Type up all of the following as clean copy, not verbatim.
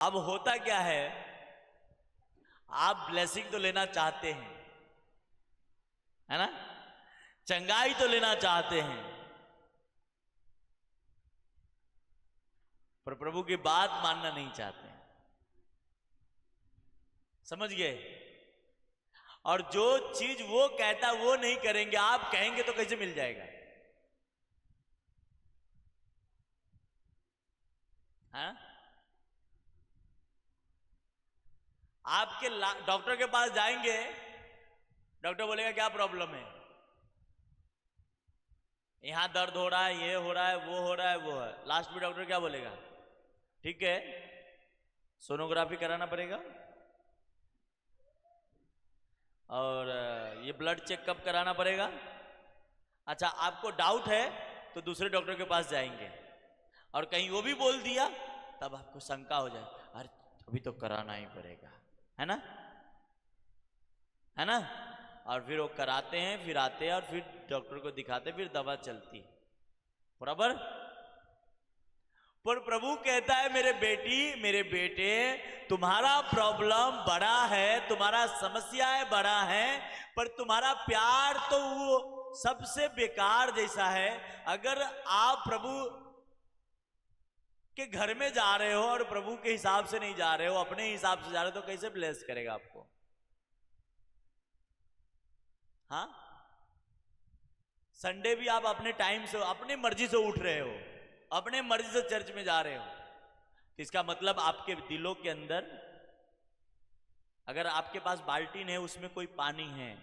अब होता क्या है, आप ब्लेसिंग तो लेना चाहते हैं, है ना, चंगाई तो लेना चाहते हैं, पर प्रभु की बात मानना नहीं चाहते हैं। समझ गए? और जो चीज वो कहता वो नहीं करेंगे, आप कहेंगे तो कैसे मिल जाएगा? हाँ? आपके डॉक्टर के पास जाएंगे, डॉक्टर बोलेगा क्या प्रॉब्लम है, यहां दर्द हो रहा है, ये हो रहा है, वो हो रहा है, वो है। लास्ट में डॉक्टर क्या बोलेगा? ठीक है, सोनोग्राफी कराना पड़ेगा और ये ब्लड चेक कब कराना पड़ेगा। अच्छा, आपको डाउट है तो दूसरे डॉक्टर के पास जाएंगे, और कहीं वो भी बोल दिया तब आपको शंका हो जाए, अरे अभी तो कराना ही पड़ेगा, है ना, है ना। और फिर वो कराते हैं, फिर आते हैं और फिर डॉक्टर को दिखाते, फिर दवा चलती है, बराबर। पर प्रभु कहता है मेरे बेटी, मेरे बेटे, तुम्हारा प्रॉब्लम बड़ा है, तुम्हारा समस्याएं बड़ा है, पर तुम्हारा प्यार तो वो सबसे बेकार जैसा है। अगर आप प्रभु के घर में जा रहे हो और प्रभु के हिसाब से नहीं जा रहे हो, अपने हिसाब से जा रहे हो, तो कैसे ब्लेस करेगा आपको? हाँ, संडे भी आप अपने टाइम से, अपनी मर्जी से उठ रहे हो, अपने मर्जी से चर्च में जा रहे हो, तो इसका मतलब आपके दिलों के अंदर, अगर आपके पास बाल्टी है उसमें कोई पानी है,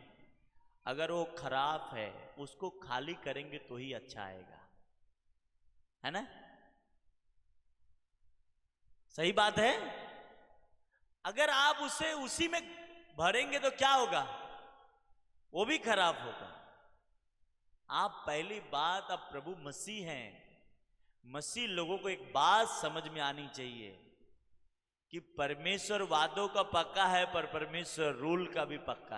अगर वो खराब है, उसको खाली करेंगे तो ही अच्छा आएगा, है ना। सही बात है। अगर आप उसे उसी में भरेंगे तो क्या होगा? वो भी खराब होगा। आप पहली बात, आप प्रभु मसीह हैं। मसीह लोगों को एक बात समझ में आनी चाहिए कि परमेश्वर वादों का पक्का है, पर परमेश्वर रूल का भी पक्का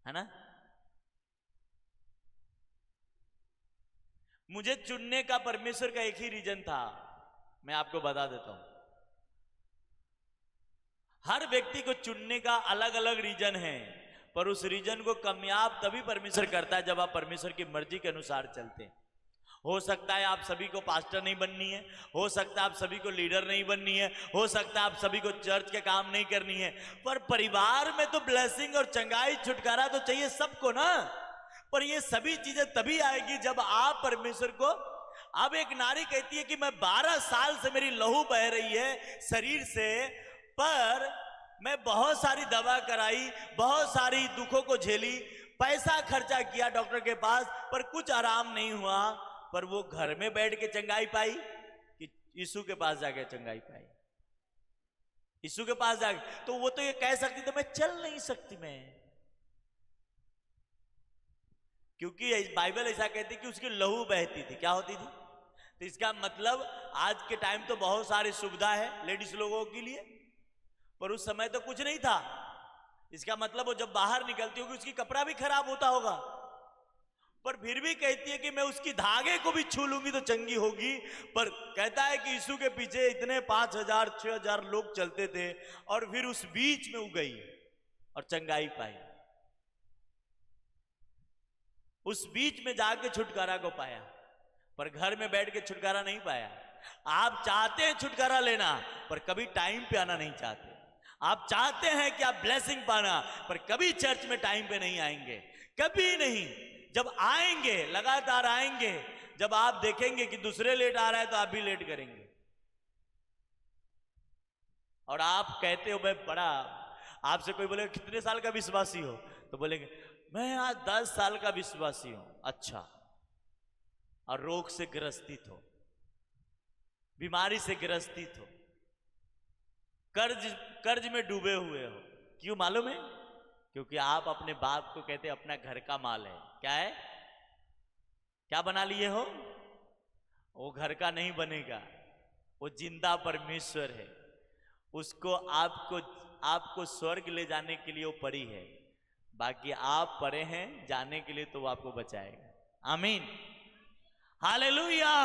है ना। मुझे चुनने का परमेश्वर का एक ही रीजन था, मैं आपको बता देता हूं। हर व्यक्ति को चुनने का अलग अलग रीजन है, पर उस रीजन को कामयाब तभी परमेश्वर करता है जब आप परमेश्वर की मर्जी के अनुसार चलते हैं। हो सकता है आप सभी को पास्टर नहीं बननी है, हो सकता है आप सभी को लीडर नहीं बननी है, हो सकता है आप सभी को चर्च के काम नहीं करनी है, पर परिवार में तो ब्लेसिंग और चंगाई छुटकारा तो चाहिए सबको ना। पर ये सभी चीजें तभी आएगी जब आप परमेश्वर को, अब एक नारी कहती है कि मैं 12 साल से मेरी लहू बह रही है शरीर से, पर मैं बहुत सारी दवा कराई, बहुत सारी दुखों को झेली, पैसा खर्चा किया डॉक्टर के पास, पर कुछ आराम नहीं हुआ। पर वो घर में बैठ के चंगाई पाई कि यीशु के पास जाके चंगाई पाई? यीशु के पास जाके तो वो तो ये कह सकती थी मैं चल नहीं सकती मैं, क्योंकि बाइबल ऐसा कहती कि उसकी लहू बहती थी। क्या होती थी? तो इसका मतलब आज के टाइम तो बहुत सारी सुविधा है लेडीज लोगों के लिए, पर उस समय तो कुछ नहीं था। इसका मतलब वो जब बाहर निकलती होगी उसकी कपड़ा भी खराब होता होगा, पर फिर भी कहती है कि मैं उसकी धागे को भी छू लूंगी तो चंगी होगी। पर कहता है कि यीशु के पीछे इतने 5,000 6,000 लोग चलते थे, और फिर उस बीच में वो गई और चंगाई पाई, उस बीच में जाके छुटकारा को पाया, पर घर में बैठ के छुटकारा नहीं पाया। आप चाहते हैं छुटकारा लेना, पर कभी टाइम पे आना नहीं चाहते। आप चाहते हैं कि आप ब्लेसिंग पाना, पर कभी चर्च में टाइम पे नहीं आएंगे, कभी नहीं। जब आएंगे, लगातार आएंगे, जब आप देखेंगे कि दूसरे लेट आ रहा है तो आप भी लेट करेंगे, और आप कहते हो मैं बड़ा, आपसे कोई बोलेगा कितने साल का विश्वासी हो, तो बोलेंगे मैं आज 10 साल का विश्वासी हूं। अच्छा, और रोग से ग्रसित हो, बीमारी से ग्रसित हो, कर्ज में डूबे हुए हो, क्यों मालूम है? क्योंकि आप अपने बाप को कहते अपना घर का माल है। क्या है? क्या बना लिए हो? वो घर का नहीं बनेगा, वो जिंदा परमेश्वर है। उसको आपको स्वर्ग ले जाने के लिए वो परी है, बाकी आप परे हैं जाने के लिए, तो वो आपको बचाएगा। आमीन, हालेलुया।